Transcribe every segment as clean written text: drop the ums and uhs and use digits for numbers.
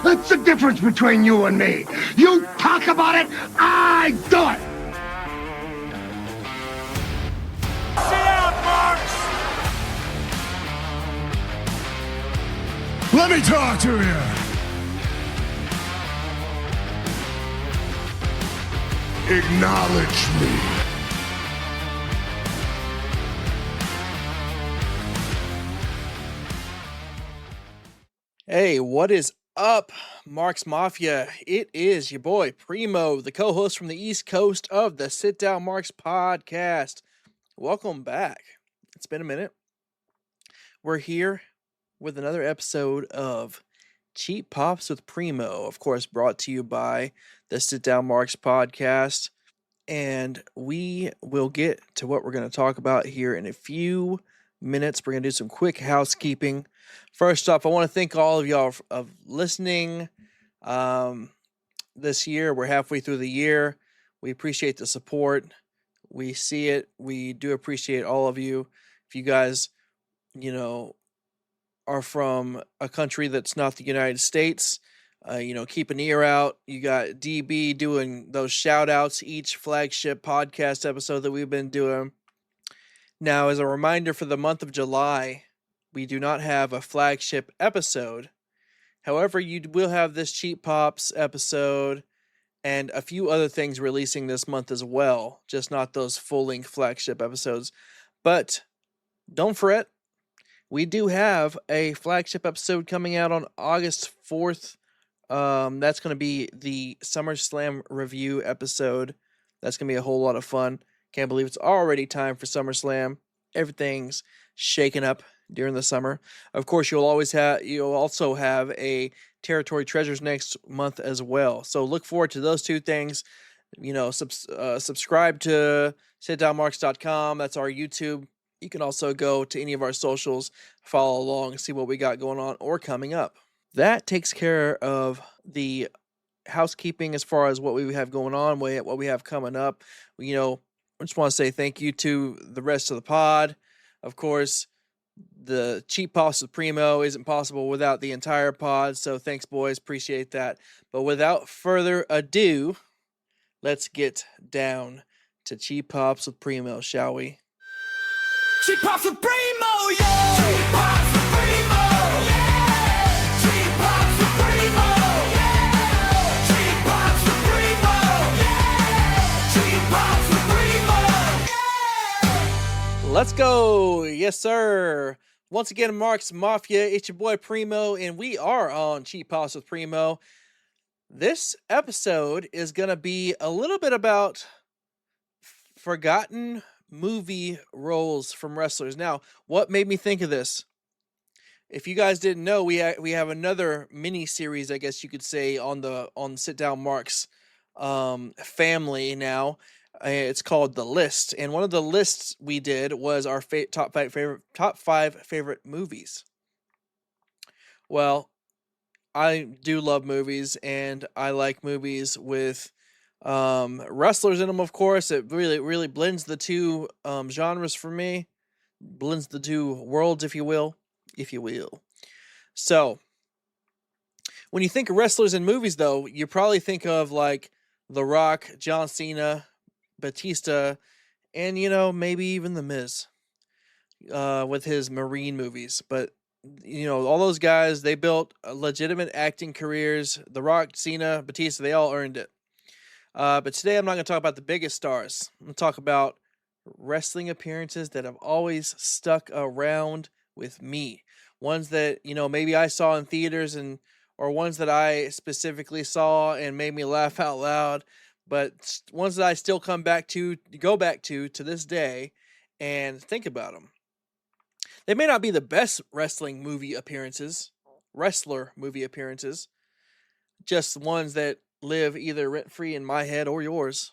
That's the difference between you and me. You talk about it, I do it. Sit down, Marks! Let me talk to you. Acknowledge me. Hey, what is up, Marks Mafia? It is your boy Primo, the co-host from the East Coast of the Sit Down Marks podcast. Welcome back. It's been a minute. We're here with another episode of Cheap Pops with Primo, of course, brought to you by the Sit Down Marks podcast. And we will get to what we're going to talk about here in a few minutes. We're going to do some quick housekeeping. First off, I want to thank all of y'all of listening this year. We're halfway through the year. We appreciate the support. We see it. We do appreciate all of you. If you guys, are from a country that's not the United States, keep an ear out. You got DB doing those shout outs each flagship podcast episode that we've been doing. Now, as a reminder for the month of July, we do not have a flagship episode. However, you will have this Cheap Pops episode and a few other things releasing this month as well. Just not those full-length flagship episodes. But don't fret. We do have a flagship episode coming out on August 4th. That's going to be the SummerSlam review episode. That's going to be a whole lot of fun. Can't believe it's already time for SummerSlam. Everything's shaken up during the summer. Of course, you'll also have a Territory Treasures next month as well. So look forward to those two things. Subscribe to sitdownmarks.com. That's our YouTube. You can also go to any of our socials, follow along, and see what we got going on or coming up. That takes care of the housekeeping as far as what we have going on, what we have coming up. I just want to say thank you to the rest of the pod. Of course, the Cheap Pops with Primo isn't possible without the entire pod, so thanks, boys. Appreciate that. But without further ado, let's get down to Cheap Pops with Primo, shall we? Cheap Pops with Primo, yeah! Cheap Pops with Primo, yeah! Cheap Pops with Primo, yeah! Cheap Pops with Primo, yeah! Cheap Pops with Primo, yeah! Let's go! Yes, sir! Once again, Marks Mafia, it's your boy Primo, and we are on Cheap Pops with Primo. This episode is going to be a little bit about forgotten movie roles from wrestlers. Now, what made me think of this? If you guys didn't know, we have another mini series, I guess you could say, on Sit Down Marks family now. It's called The List, and one of the lists we did was our top five favorite movies. Well, I do love movies, and I like movies with wrestlers in them, of course. It really blends the two genres for me, blends the two worlds, if you will. So when you think of wrestlers in movies, though, you probably think of like The Rock, John Cena, Batista, and maybe even The Miz with his Marine movies. But all those guys, they built legitimate acting careers. The Rock, Cena, Batista, they all earned it. But today I'm not going to talk about the biggest stars. I'm going to talk about wrestling appearances that have always stuck around with me. Ones that, maybe I saw in theaters or ones that I specifically saw and made me laugh out loud, but ones that I still go back to this day and think about them. They may not be the best wrestler movie appearances, just ones that live either rent-free in my head or yours.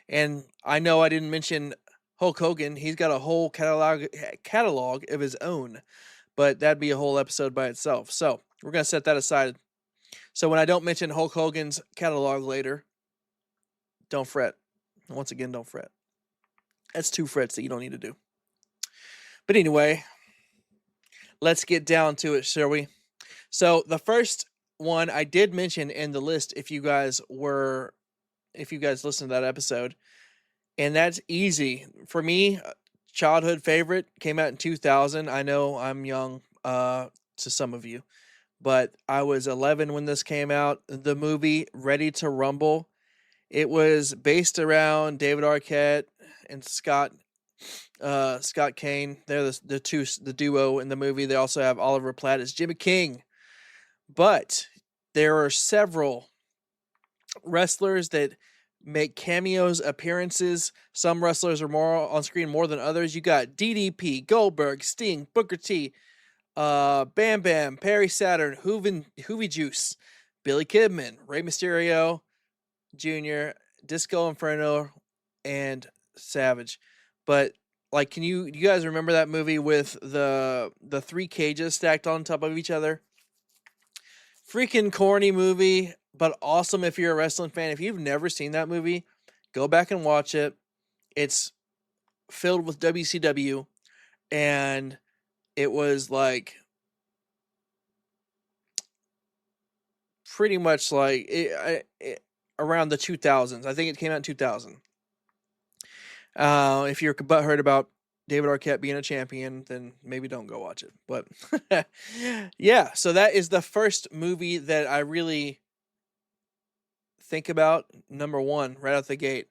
And I know I didn't mention Hulk Hogan. He's got a whole catalog of his own, but that'd be a whole episode by itself. So we're going to set that aside. So when I don't mention Hulk Hogan's catalog later, don't fret. Once again, don't fret. That's 2 frets that you don't need to do. But anyway, let's get down to it, shall we? So the first one I did mention in the list if you guys listened to that episode, and that's easy. For me, childhood favorite, came out in 2000. I know I'm young to some of you, but I was 11 when this came out. The movie Ready to Rumble. It was based around David Arquette and Scott Kane. They're the duo in the movie. They also have Oliver Platt as Jimmy King. But there are several wrestlers that make cameos appearances. Some wrestlers are more on screen more than others. You got DDP, Goldberg, Sting, Booker T, Bam Bam, Perry Saturn, Hoovy Juice, Billy Kidman, Rey Mysterio Jr., Disco Inferno, and Savage. But like, do you guys remember that movie with the three cages stacked on top of each other? Freaking corny movie, but awesome if you're a wrestling fan. If you've never seen that movie, go back and watch it. It's filled with WCW, and it was like pretty much like around the 2000s. I think it came out in 2000. If you're butthurt about David Arquette being a champion, then maybe don't go watch it. But yeah, so that is the first movie that I really think about. Number one, right out the gate.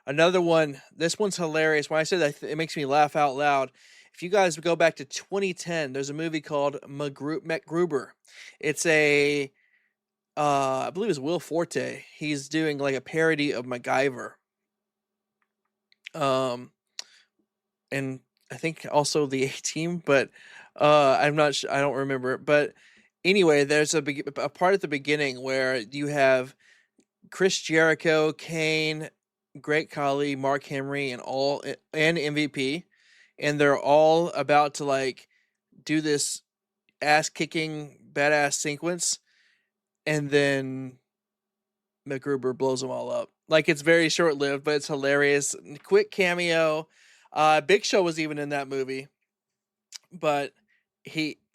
Another one, this one's hilarious. When I said that, it makes me laugh out loud. If you guys go back to 2010, there's a movie called MacGruber. It's I believe it's Will Forte. He's doing like a parody of MacGyver. And I think also the A-Team, but I'm not sure. I don't remember. But anyway, there's a part at the beginning where you have Chris Jericho, Kane, Great Khali, Mark Henry, and MVP, and they're all about to like do this ass-kicking badass sequence, and then MacGruber blows them all up. Like, it's very short-lived, but it's hilarious. Quick cameo. Big Show was even in that movie, but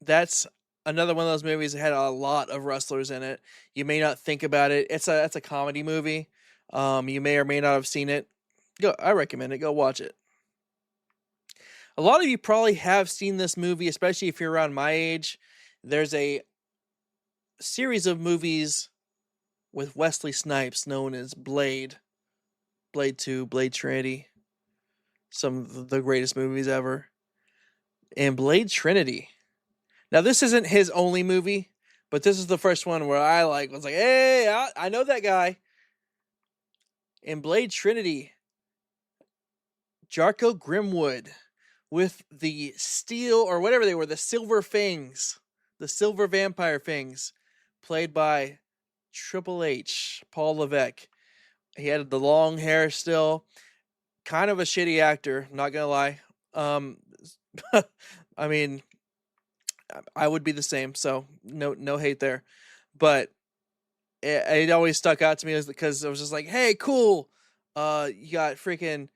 that's another one of those movies that had a lot of wrestlers in it. You may not think about it. It's a comedy movie. You may or may not have seen it. I recommend it. Go watch it. A lot of you probably have seen this movie, especially if you're around my age. There's a series of movies with Wesley Snipes known as Blade 2, Blade Trinity. Some of the greatest movies ever. And Blade Trinity. Now, this isn't his only movie, but this is the first one where I was like, hey, I know that guy. In Blade Trinity, Jarko Grimwood with the steel, or whatever they were, the silver fangs, the silver vampire fangs, played by Triple H, Paul Levesque. He had the long hair still. Kind of a shitty actor, not gonna lie. I mean, I would be the same, so no hate there. But it always stuck out to me because I was just like, hey, cool. You got freaking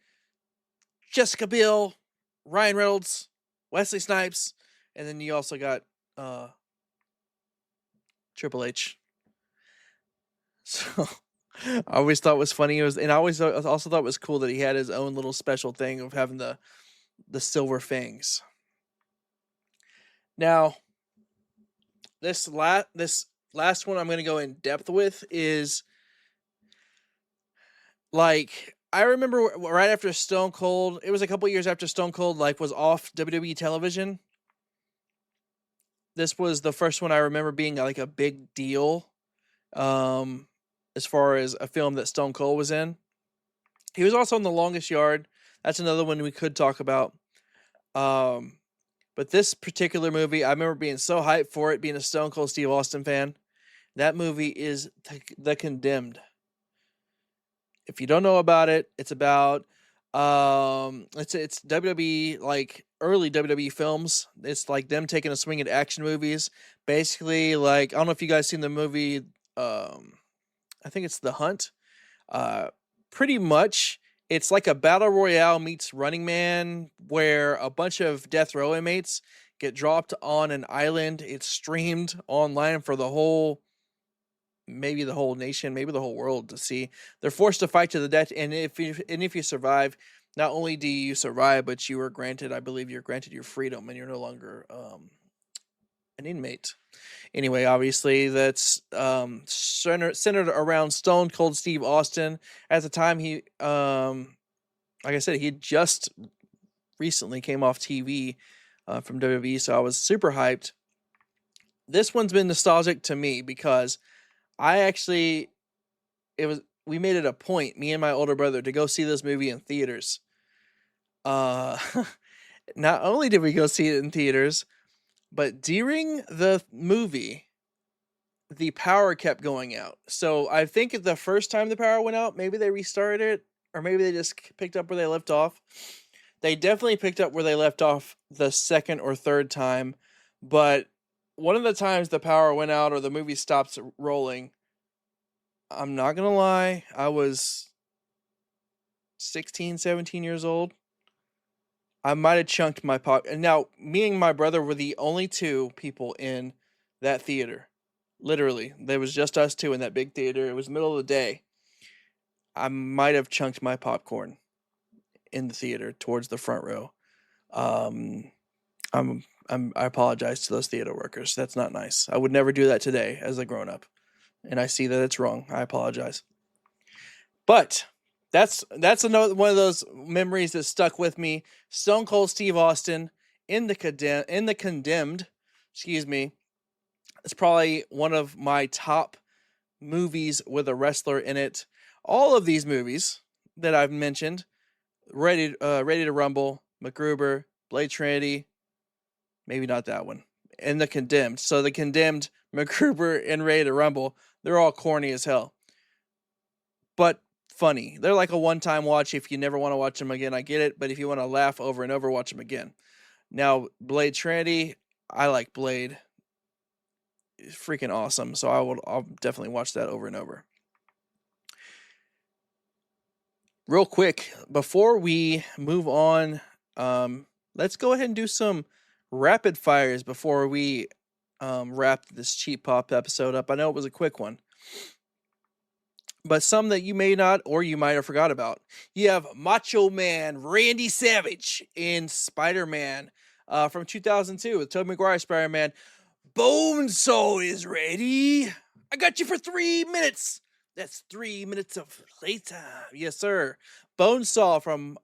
Jessica Biel, Ryan Reynolds, Wesley Snipes, and then you also got Triple H. So I always thought it was funny. And I also thought it was cool that he had his own little special thing of having the silver fangs. Now, this last one I'm going to go in depth with is, like, I remember right after Stone Cold, it was a couple years after Stone Cold was off WWE television. This was the first one I remember being like a big deal, as far as a film that Stone Cold was in. He was also in The Longest Yard. That's another one we could talk about. But this particular movie, I remember being so hyped for it, being a Stone Cold Steve Austin fan. That movie is The Condemned. If you don't know about it, it's about it's WWE, like early WWE films. It's like them taking a swing at action movies. Basically, like, I don't know if you guys seen the movie, I think it's The Hunt. Pretty much it's like a battle royale meets Running Man, where a bunch of death row inmates get dropped on an island. It's streamed online for the whole maybe the whole nation, maybe the whole world to see. They're forced to fight to the death, and if you survive, not only do you survive, but you are granted, I believe, you're granted your freedom, and you're no longer an inmate. Anyway, obviously that's centered around Stone Cold Steve Austin. At the time, he like I said, he just recently came off TV from WWE, so I was super hyped. This one's been nostalgic to me because we made it a point, me and my older brother, to go see this movie in theaters. Not only did we go see it in theaters, but during the movie, the power kept going out. So I think the first time the power went out, maybe they restarted it, or maybe they just picked up where they left off. They definitely picked up where they left off the second or third time, but one of the times the power went out or the movie stops rolling, I'm not going to lie, I was 16, 17 years old. I might have chunked my pocket. And now, me and my brother were the only two people in that theater. Literally. There was just us two in that big theater. It was the middle of the day. I might have chunked my popcorn in the theater towards the front row. I apologize to those theater workers. That's not nice. I would never do that today as a grown-up. And I see that it's wrong. I apologize. But that's another one of those memories that stuck with me. Stone Cold Steve Austin in the Condemned, excuse me. It's probably one of my top movies with a wrestler in it. All of these movies that I've mentioned, Ready to Rumble, MacGruber, Blade Trinity, maybe not that one, and the Condemned. So the Condemned, MacGruber, and Ready to Rumble, they're all corny as hell, but funny. They're like a one-time watch. If you never want to watch them again, I get it. But if you want to laugh over and over, watch them again. Now, Blade Trinity, I like Blade. It's freaking awesome. So I'll definitely watch that over and over. Real quick, before we move on, let's go ahead and do some rapid fires before we wrap this Cheap Pop episode up. I know it was a quick one, but some that you may not, or you might have forgot about. You have Macho Man Randy Savage in Spider-Man from 2002 with Tobey Maguire Spider-Man. Bonesaw is ready. I got you for 3 minutes. That's 3 minutes of playtime. Yes, sir. Bonesaw from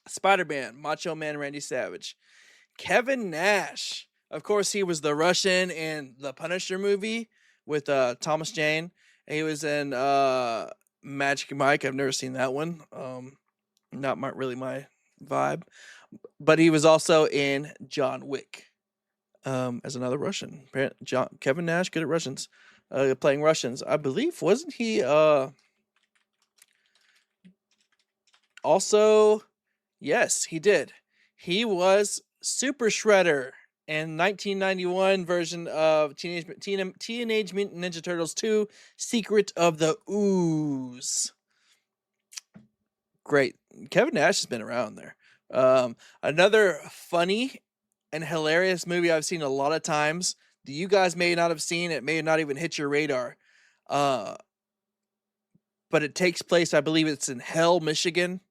Spider-Man, Macho Man Randy Savage. Kevin Nash. Of course, he was the Russian in the Punisher movie with Thomas Jane. He was in Magic Mike. I've never seen that one. Not really my vibe. But he was also in John Wick as another Russian. Kevin Nash, good at Russians. Playing Russians. I believe, wasn't he also... Yes, he did. He was Super Shredder in 1991 version of Teenage Mutant Ninja Turtles 2, Secret of the Ooze. Great. Kevin Nash has been around there. Another funny and hilarious movie I've seen a lot of times that you guys may not have seen. It may not even hit your radar. But it takes place, I believe it's in Hell, Michigan.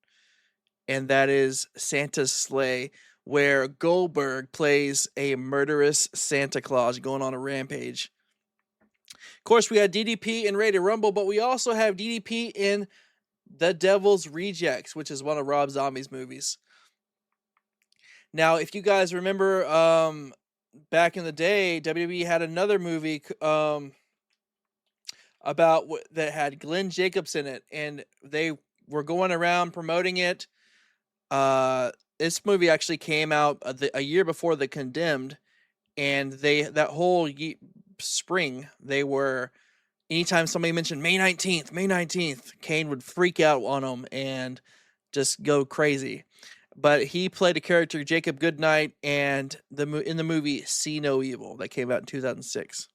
And that is Santa's Sleigh, where Goldberg plays a murderous Santa Claus going on a rampage. Of course, we had DDP in Ready to Rumble, but we also have DDP in The Devil's Rejects, which is one of Rob Zombie's movies. Now, if you guys remember, back in the day, WWE had another movie about that had Glenn Jacobs in it, and they were going around promoting it. This movie actually came out a year before The Condemned, and that whole spring, they were, anytime somebody mentioned May 19th, Kane would freak out on them and just go crazy. But he played a character, Jacob Goodnight, and in the movie See No Evil that came out in 2006.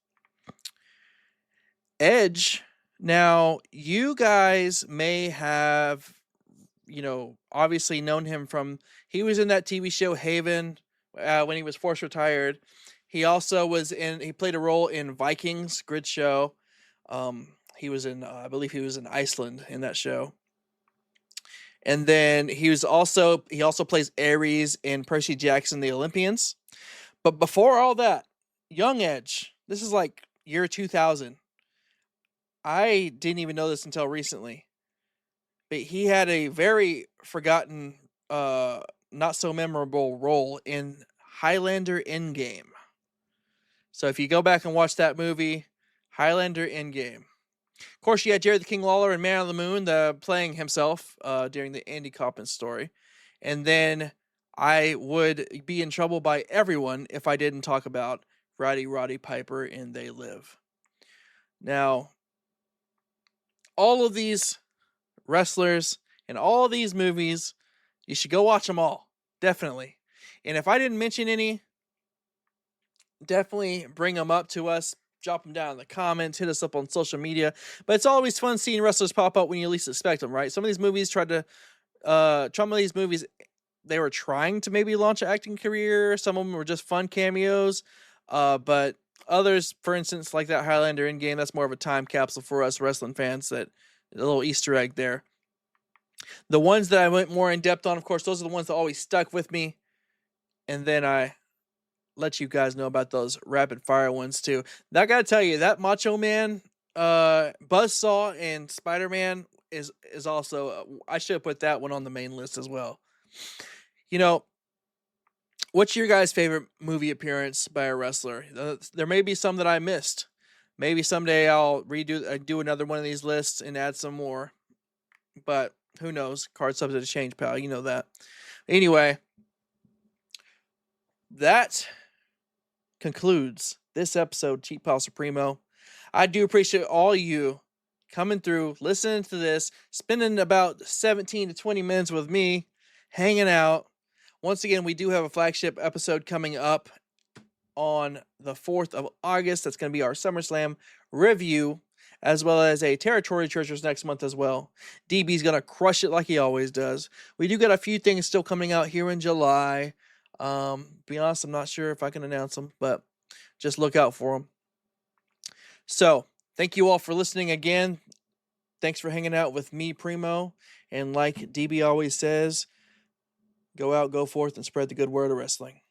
Edge. Now, you guys may have, obviously known him from, he was in that TV show Haven when he was forced retired. He also he played a role in Vikings, good show. He was in, I believe he was in Iceland in that show. And then he also plays Ares in Percy Jackson, The Olympians. But before all that, Young Edge, this is like year 2000. I didn't even know this until recently. But he had a very forgotten, not so memorable role in Highlander Endgame. So if you go back and watch that movie, Highlander Endgame. Of course, you had Jerry the King Lawler in Man on the Moon, playing himself during the Andy Kaufman story. And then I would be in trouble by everyone if I didn't talk about Roddy Piper in They Live. Now, all of these wrestlers and all of these movies, you should go watch them all. Definitely. And if I didn't mention any, definitely bring them up to us. Drop them down in the comments, hit us up on social media. But it's always fun seeing wrestlers pop up when you least expect them, right? Some of these movies they were trying to maybe launch an acting career. Some of them were just fun cameos. But others, for instance, like that Highlander Endgame, that's more of a time capsule for us wrestling fans. That a little Easter egg there. The ones that I went more in depth on, of course, those are the ones that always stuck with me. And then I let you guys know about those rapid fire ones too. Now, I gotta tell you, that Macho Man, Buzzsaw, and Spider-Man is also. I should have put that one on the main list as well. You know, what's your guys' favorite movie appearance by a wrestler? There may be some that I missed. Maybe someday I'll do another one of these lists and add some more. But who knows? Cards subject to change, pal. You know that. Anyway, that concludes this episode, Cheap Pal Supremo. I do appreciate all you coming through, listening to this, spending about 17 to 20 minutes with me, hanging out. Once again, we do have a flagship episode coming up on the 4th of August. That's going to be our SummerSlam review, as well as a Territory Treasures next month as well. DB's going to crush it like he always does. We do got a few things still coming out here in July. Be honest, I'm not sure if I can announce them, but just look out for them. So, thank you all for listening again. Thanks for hanging out with me, Primo. And like DB always says, go out, go forth, and spread the good word of wrestling.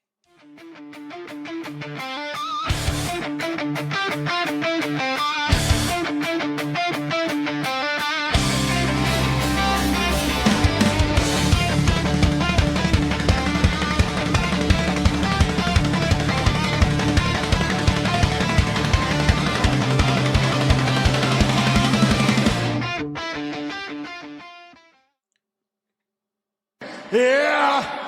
Yeah!